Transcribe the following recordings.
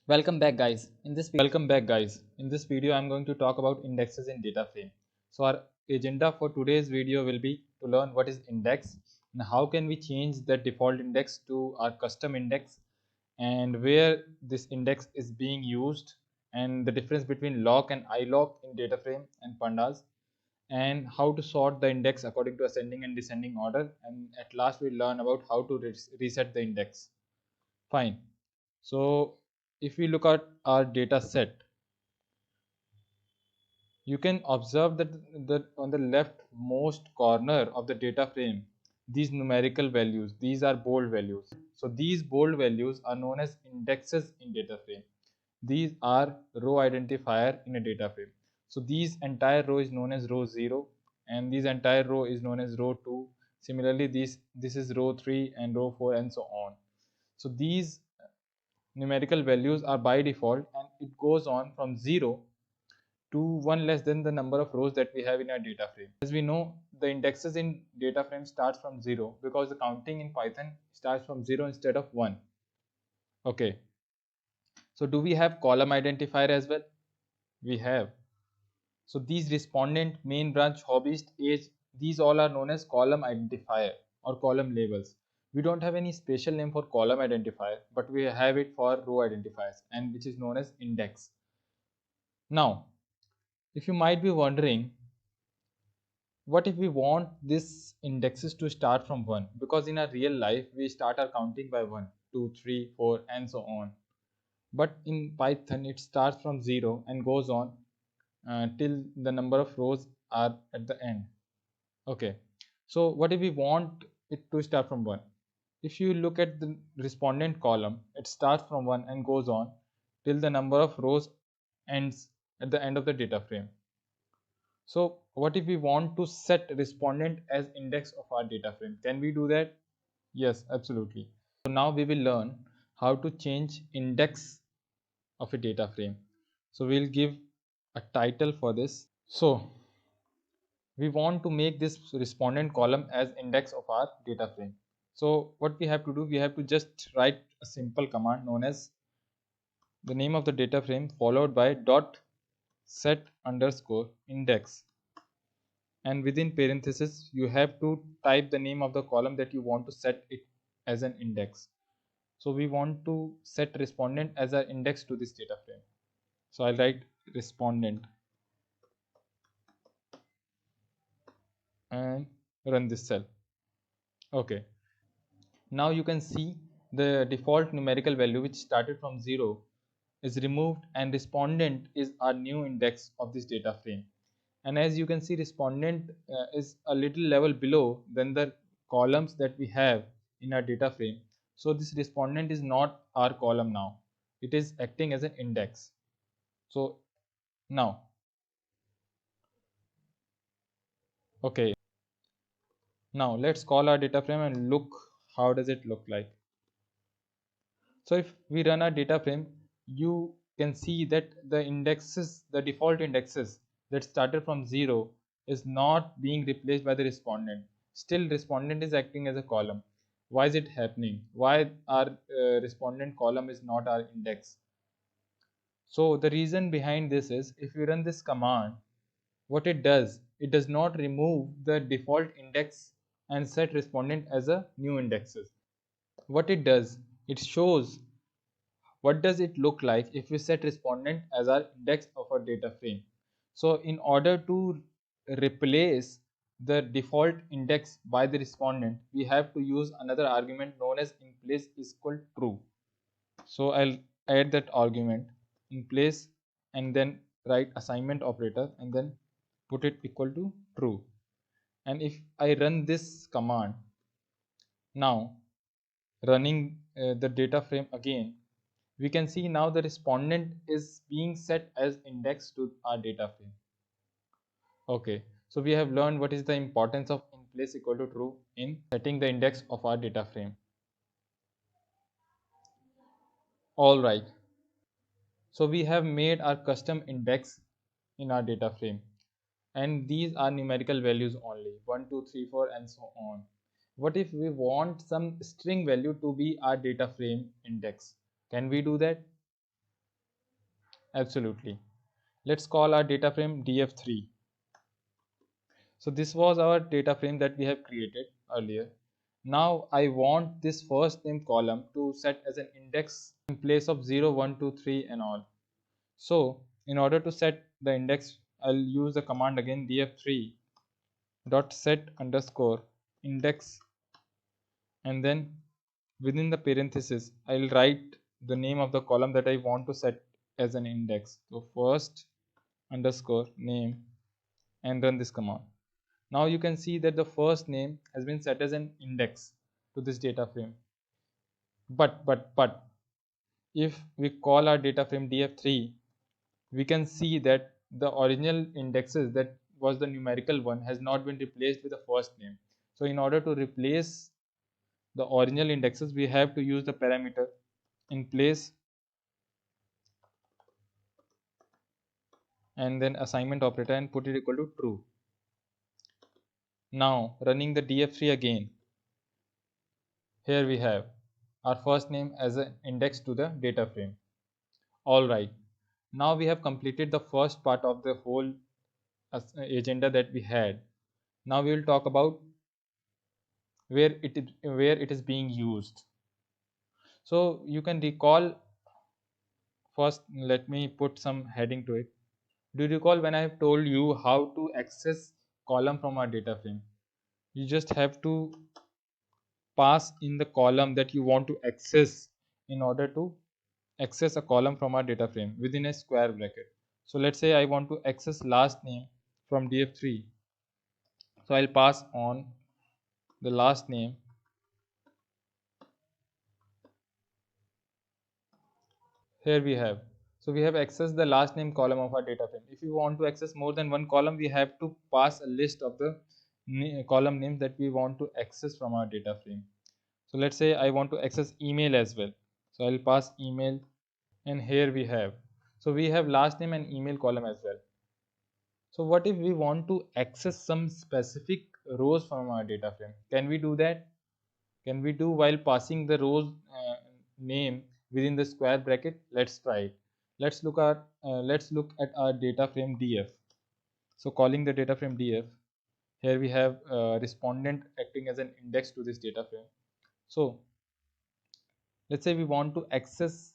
Welcome back guys. In this video I'm going to talk about indexes in data frame. So our agenda for today's video will be to learn what is index and how can we change the default index to our custom index, and where this index is being used, and the difference between lock and ilock in data frame and pandas, and how to sort the index according to ascending and descending order, and at last we'll learn about how to reset the index. Fine. So if we look at our data set, you can observe that on the left most corner of the data frame, these numerical values, these are bold values. So these bold values are known as indexes in data frame. These are row identifier in a data frame. So these entire row is known as row 0, and this entire row is known as row 2. Similarly, this is row 3 and row 4 and so on. So these numerical values are by default, and it goes on from 0 to 1 less than the number of rows that we have in our data frame. As we know, the indexes in data frame starts from 0 because the counting in Python starts from 0 instead of 1. Okay, so do we have column identifier as well? We have. So these respondent, main branch, hobbyist, age, these all are known as column identifier or column labels. We don't have any special name for column identifier, but we have it for row identifiers, and which is known as index. Now, if you might be wondering, what if we want this indexes to start from 1? Because in our real life we start our counting by 1, 2, 3, 4 and so on, but in Python it starts from 0 and goes on till the number of rows are at the end. Okay, so what if we want it to start from 1? If you look at the respondent column, it starts from 1 and goes on till the number of rows ends at the end of the data frame. So what if we want to set respondent as index of our data frame? Can we do that? Yes, absolutely. So now we will learn how to change index of a data frame. So we'll give a title for this. So we want to make this respondent column as index of our data frame. So what we have to do, we have to just write a simple command known as the name of the data frame followed by dot set underscore index, and within parenthesis you have to type the name of the column that you want to set it as an index. So we want to set respondent as an index to this data frame. So I'll write respondent and run this cell. Okay, now you can see the default numerical value which started from 0 is removed, and respondent is our new index of this data frame. And as you can see, respondent is a little level below than the columns that we have in our data frame. So this respondent is not our column now, it is acting as an index. So now, okay, now let's call our data frame and look how does it look like. So if we run our data frame, you can see that the indexes, the default indexes that started from 0 is not being replaced by the respondent. Still respondent is acting as a column. Why is it happening? Why our respondent column is not our index? So the reason behind this is, if you run this command, what it does not remove the default index and set respondent as a new indexes. What it does, it shows what does it look like if we set respondent as our index of our data frame. So in order to replace the default index by the respondent, we have to use another argument known as in place is equal true. So I'll add that argument in place and then write assignment operator and then put it equal to true. And if I run this command, now running the data frame again, we can see now the respondent is being set as index to our data frame. Okay, so we have learned what is the importance of in place equal to true in setting the index of our data frame. All right, so we have made our custom index in our data frame, and these are numerical values only 1, 2, 3, 4 and so on. What if we want some string value to be our data frame index? Can we do that? Absolutely. Let's call our data frame df3. So this was our data frame that we have created earlier. Now I want this first name column to set as an index in place of 0, 1, 2, 3 and all. So in order to set the index, I'll use the command again df3 dot set underscore index, and then within the parenthesis I'll write the name of the column that I want to set as an index. So first underscore name, and run this command. Now you can see that the first name has been set as an index to this data frame. But if we call our data frame df3, we can see that the original indexes, that was the numerical one, has not been replaced with the first name. So in order to replace the original indexes, we have to use the parameter in place and then assignment operator and put it equal to true. Now running the df3 again, here we have our first name as an index to the data frame. All right, now we have completed the first part of the whole agenda that we had. Now we will talk about where it is being used. So you can recall, first let me put some heading to it. Do you recall when I have told you how to access column from our data frame? You just have to pass in the column that you want to access in order to access a column from our data frame within a square bracket. So let's say I want to access last name from df3. So I'll pass on the last name. Here we have. So we have accessed the last name column of our data frame. If you want to access more than one column, we have to pass a list of the column names that we want to access from our data frame. So let's say I want to access email as well. So I'll pass email, and here we have. So we have last name and email column as well. So what if we want to access some specific rows from our data frame? Can we do that? Can we do while passing the rows name within the square bracket? Let's try it. Let's look at our data frame df. So calling the data frame df, here we have respondent acting as an index to this data frame. So let's say we want to access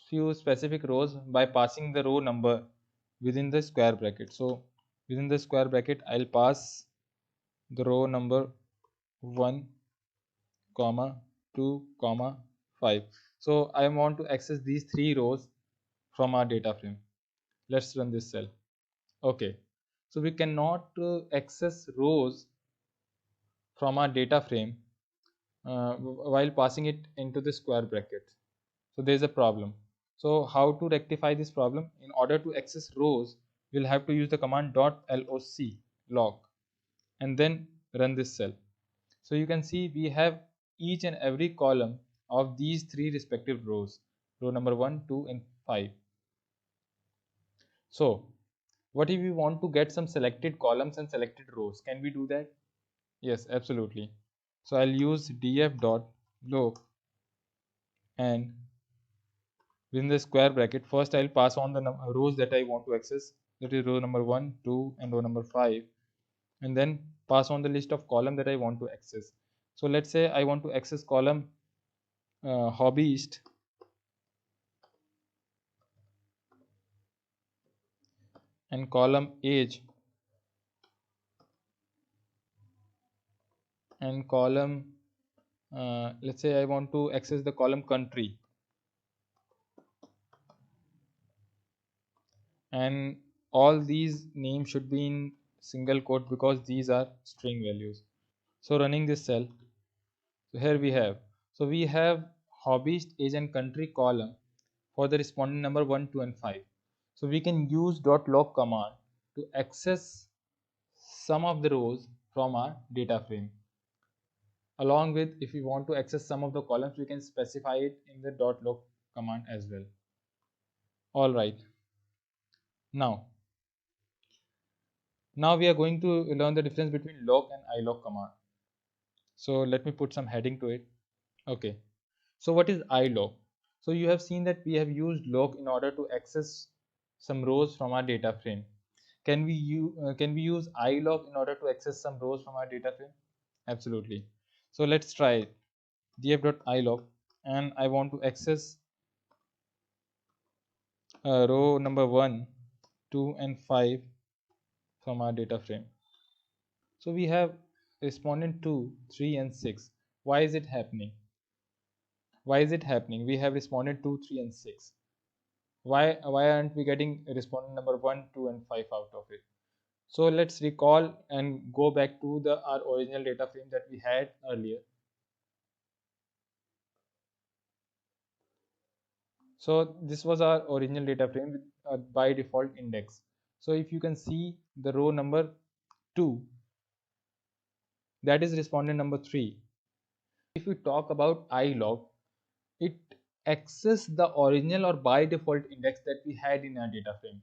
few specific rows by passing the row number within the square bracket. So within the square bracket I'll pass the row number 1 comma 2 comma 5. So I want to access these three rows from our data frame. Let's run this cell. Okay, so we cannot access rows from our data frame while passing it into the square bracket. So there is a problem. So how to rectify this problem? In order to access rows, we'll have to use the command .loc and then run this cell. So you can see we have each and every column of these three respective rows, row number 1, 2 and 5. So what if we want to get some selected columns and selected rows? Can we do that? Yes, absolutely. So I'll use df.loc, and within the square bracket, first I'll pass on the rows that I want to access, that is row number 1, 2 and row number 5, and then pass on the list of column that I want to access. So let's say I want to access column hobbyist, and column age, and column let's say I want to access the column country, and all these names should be in single quote because these are string values. So running this cell, so here we have, so we have hobbyist, age and country column for the respondent number 1, 2 and 5. So we can use .log command to access some of the rows from our data frame. Along with, if we want to access some of the columns, we can specify it in the .log command as well. All right. Now we are going to learn the difference between log and ilog command. So let me put some heading to it. Okay. So what is ilog? So you have seen that we have used loc in order to access some rows from our data frame. Can we use iloc in order to access some rows from our data frame? Absolutely. So let's try it. df.iloc, and I want to access row number 1, 2 and 5 from our data frame. So we have respondent 2, 3 and 6. Why is it happening? Why is it happening? We have responded 2, 3 and 6. Why aren't we getting respondent number 1, 2 and 5 out of it? So let's recall and go back to our original data frame that we had earlier. So this was our original data frame with a by default index. So if you can see the row number 2, that is respondent number 3. If we talk about iloc, it access the original or by default index that we had in our data frame.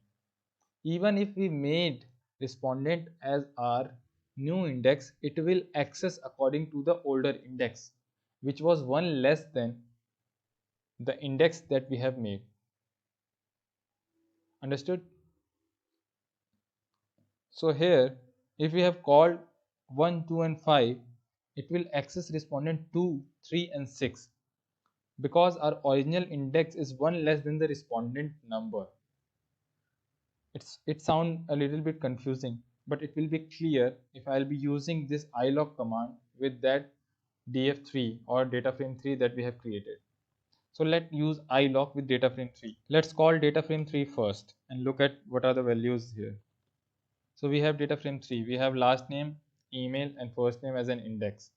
Even if we made respondent as our new index, it will access according to the older index, which was one less than the index that we have made. Understood? So here, if we have called 1, 2 and 5, it will access respondent 2, 3 and 6 because our original index is one less than the respondent number. It sounds a little bit confusing, but it will be clear if I'll be using this iloc command with that df3 or data frame 3 that we have created. So let's use iloc with data frame 3. Let's call data frame 3 first and look at what are the values here. So we have data frame 3. We have last name, email and first name as an index.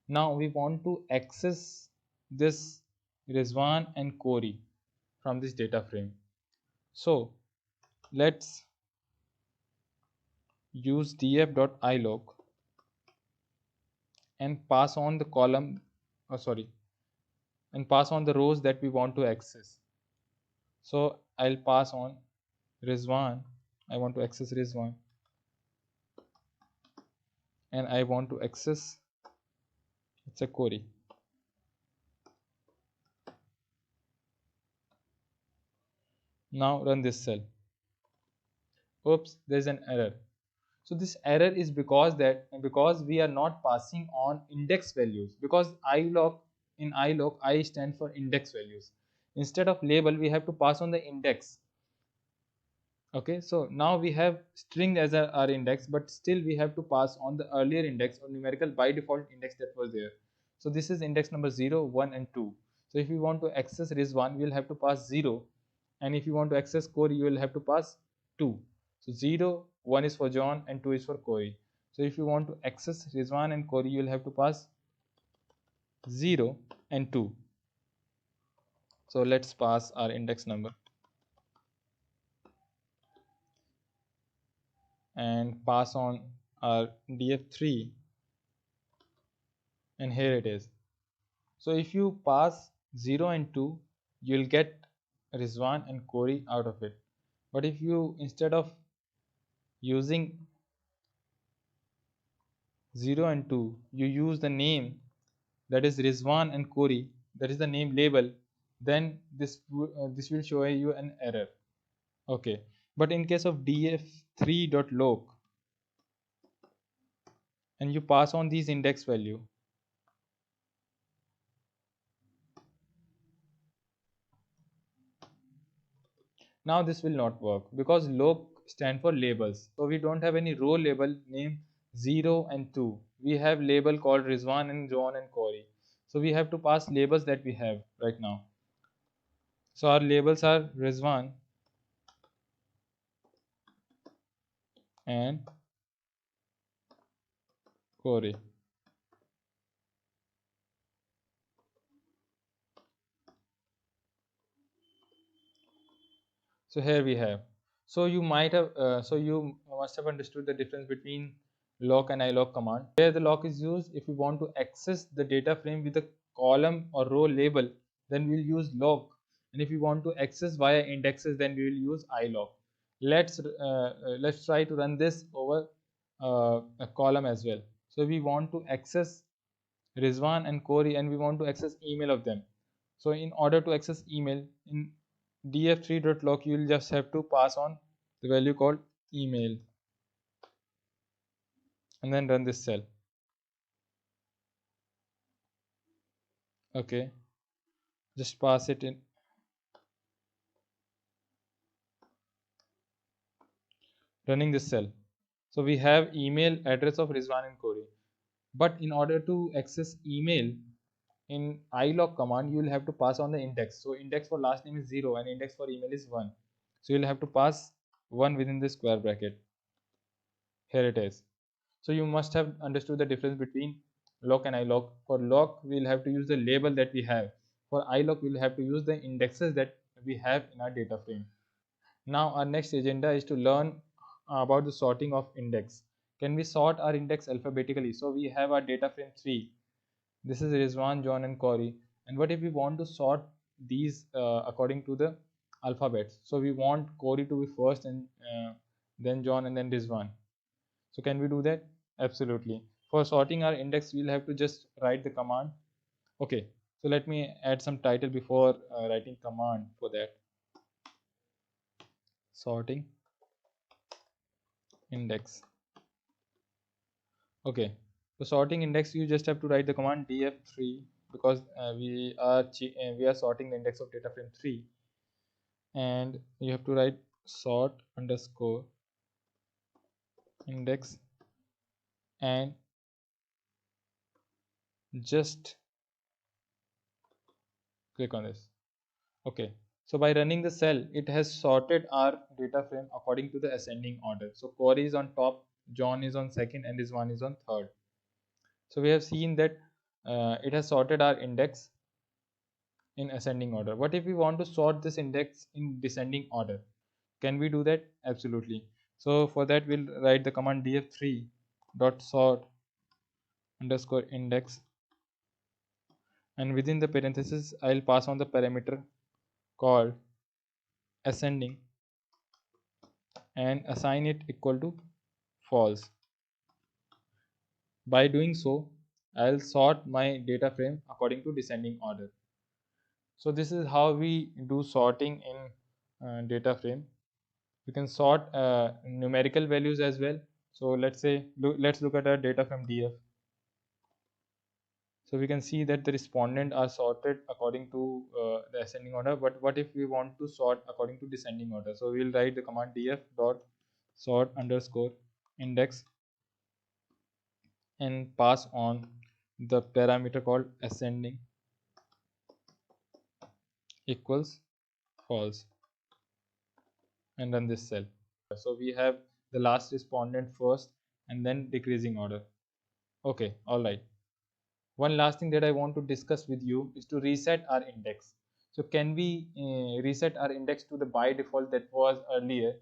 Now we want to access this Rizwan and Corey from this data frame. So let's use df.iloc and pass on the column, and pass on the rows that we want to access. So I'll pass on Rizwan. I want to access Rizwan, and I want to access, it's a Corey. Now run this cell. Oops, there's an error. So this error is because we are not passing on index values, because iloc, in iloc I stand for index values. Instead of label we have to pass on the index. Okay, so now we have string as our index, but still we have to pass on the earlier index or numerical by default index that was there. So this is index number 0, 1 and 2. So if you want to access Rizwan, we will have to pass 0, and if you want to access Corey, you will have to pass 2. So 0, 1 is for John and 2 is for Corey. So if you want to access Rizwan and Corey, you will have to pass 0 and 2. So let's pass our index number and pass on our df3, and here it is. So if you pass 0 and 2, you'll get Rizwan and Corey out of it. But if you, instead of using 0 and 2, you use the name, that is Rizwan and Corey, that is the name label, then this will show you an error. Okay, but in case of df3.loc and you pass on these index value, now this will not work because loc stand for labels. So we don't have any row label named 0 and 2. We have label called Rizwan and John and Corey. So we have to pass labels that we have right now. So our labels are Rizwan and Corey. So here we have. So you must have understood the difference between loc and iloc command. Where the loc is used, if we want to access the data frame with a column or row label, then we'll use loc. And if we want to access via indexes, then we will use iloc. Let's try to run this over a column as well. So we want to access Rizwan and Corey, and we want to access email of them. So in order to access email in df3.lock, you will just have to pass on the value called email and then run this cell. Okay, just pass it in. Running this cell. So we have email address of Rizwan and Corey. But in order to access email in ilock command, you will have to pass on the index. So index for last name is 0 and index for email is 1. So you'll have to pass 1 within the square bracket. Here it is. So you must have understood the difference between lock and ilock. For lock, we'll have to use the label that we have. For ilock, we'll have to use the indexes that we have in our data frame. Now our next agenda is to learn about the sorting of index. Can we sort our index alphabetically? So we have our data frame 3. This is Rizwan, John and Corey. And what if we want to sort these according to the alphabets? So we want Corey to be first and then John and then Rizwan. So can we do that? Absolutely. For sorting our index, we'll have to just write the command. Okay, so let me add some title before writing command for that. Sorting index. Okay, so sorting index, you just have to write the command df3 because we are sorting the index of data frame 3, and you have to write sort underscore index and just click on this. Okay, so by running the cell, it has sorted our data frame according to the ascending order. So Corey is on top, John is on second, and this one is on third. So we have seen that it has sorted our index in ascending order. What if we want to sort this index in descending order? Can we do that? Absolutely. So for that, we'll write the command df3 dot sort underscore index, and within the parenthesis I'll pass on the parameter called ascending and assign it equal to false. By doing so, I'll sort my data frame according to descending order. So this is how we do sorting in data frame. You can sort numerical values as well. So let's look at our data from df. So we can see that the respondent are sorted according to the ascending order. But what if we want to sort according to descending order? So we'll write the command df dot sort underscore index and pass on the parameter called ascending equals false and run this cell. So we have the last respondent first and then decreasing order. Okay, all right. One last thing that I want to discuss with you is to reset our index. So can we reset our index to the by default that was earlier,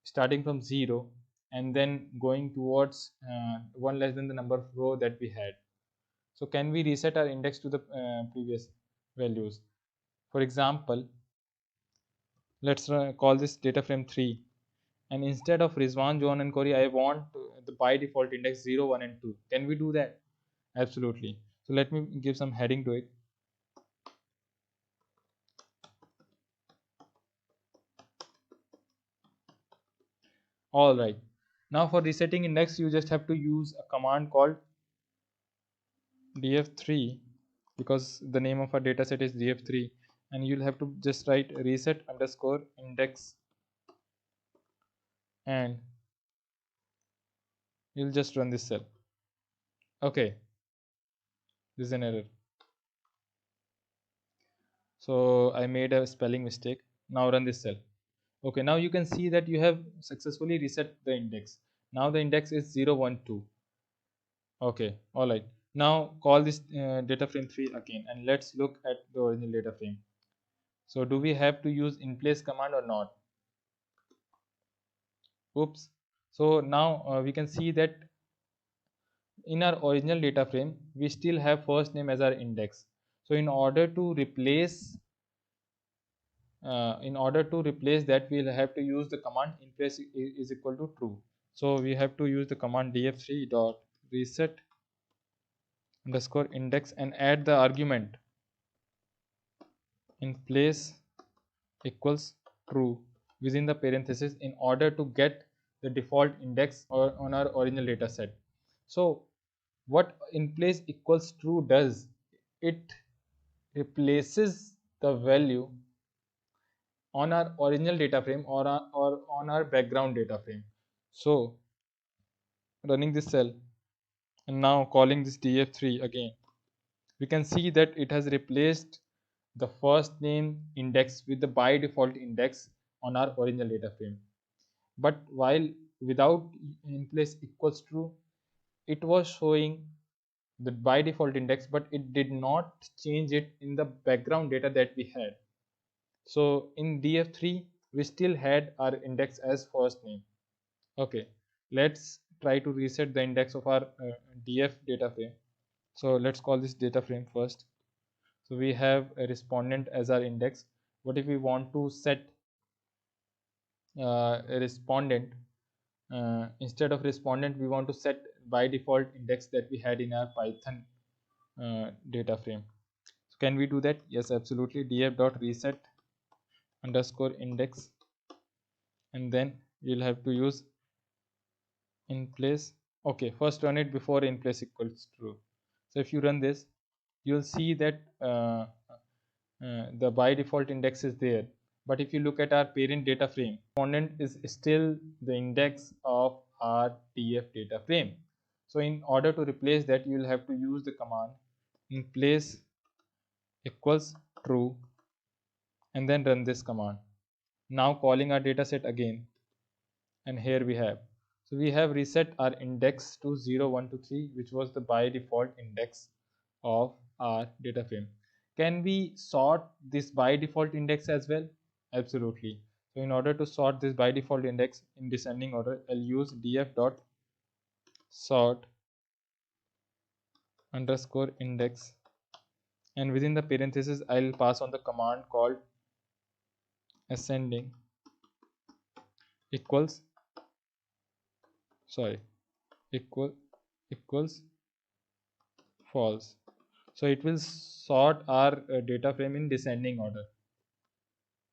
starting from 0 and then going towards 1 less than the number of row that we had? So can we reset our index to the previous values? For example, let's call this data frame 3, and instead of Rizwan, John and Corey, I want the by default index 0, 1 and 2. Can we do that? Absolutely. So let me give some heading to it. All right. Now for resetting index, you just have to use a command called df3 because the name of our dataset is df3, and you'll have to just write reset underscore index and you'll just run this cell. Okay, this is an error. So I made a spelling mistake. Now run this cell. Okay, now you can see that you have successfully reset the index. Now the index is 0, 1, 2. Okay, all right. Now call this data frame 3 again and let's look at the original data frame. So do we have to use in place command or not? Oops. So now we can see that in our original data frame, we still have first name as our index. So in order to replace that, we'll have to use the command in place is equal to true. So we have to use the command df3 dot reset underscore index and add the argument in place equals true within the parenthesis in order to get the default index or on our original data set. So what in place equals true does, it replaces the value on our original data frame or on our background data frame. So running this cell and now calling this df3 again, we can see that it has replaced the first name index with the by default index on our original data frame. But while without in place equals true, it was showing the by default index, but it did not change it in the background data that we had. So in df3 we still had our index as first name. Okay, let's try to reset the index of our df data frame. So let's call this data frame first. So we have a respondent as our index. What if we want to set a respondent, instead of respondent we want to set by default index that we had in our Python data frame? So can we do that? Yes, absolutely. df dot reset underscore index, and then you'll have to use in place. Okay, first run it before in place equals true. So if you run this, you'll see that the by default index is there. But if you look at our parent data frame, respondent is still the index of our df data frame. So in order to replace that, you will have to use the command in place equals true and then run this command. Now calling our data set again, and here we have. So we have reset our index to 0, 1, 2, 3, which was the by default index of our data frame. Can we sort this by default index as well? Absolutely. So in order to sort this by default index in descending order, I'll use df dot sort underscore index, and within the parenthesis I'll pass on the command called ascending equals sorry equals false. So it will sort our data frame in descending order.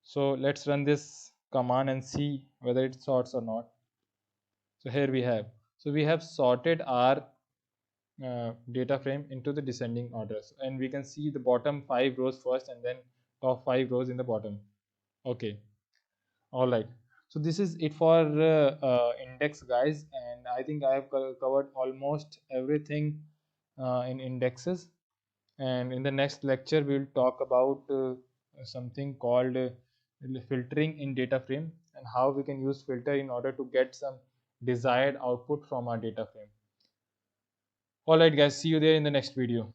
So let's run this command and see whether it sorts or not. So here we have. So we have sorted our data frame into the descending orders, and we can see the bottom 5 rows first and then top 5 rows in the bottom. Okay, all right. So this is it for index, guys, and I think I have covered almost everything in indexes. And in the next lecture we will talk about something called filtering in data frame, and how we can use filter in order to get some desired output from our data frame. All right guys, see you there in the next video.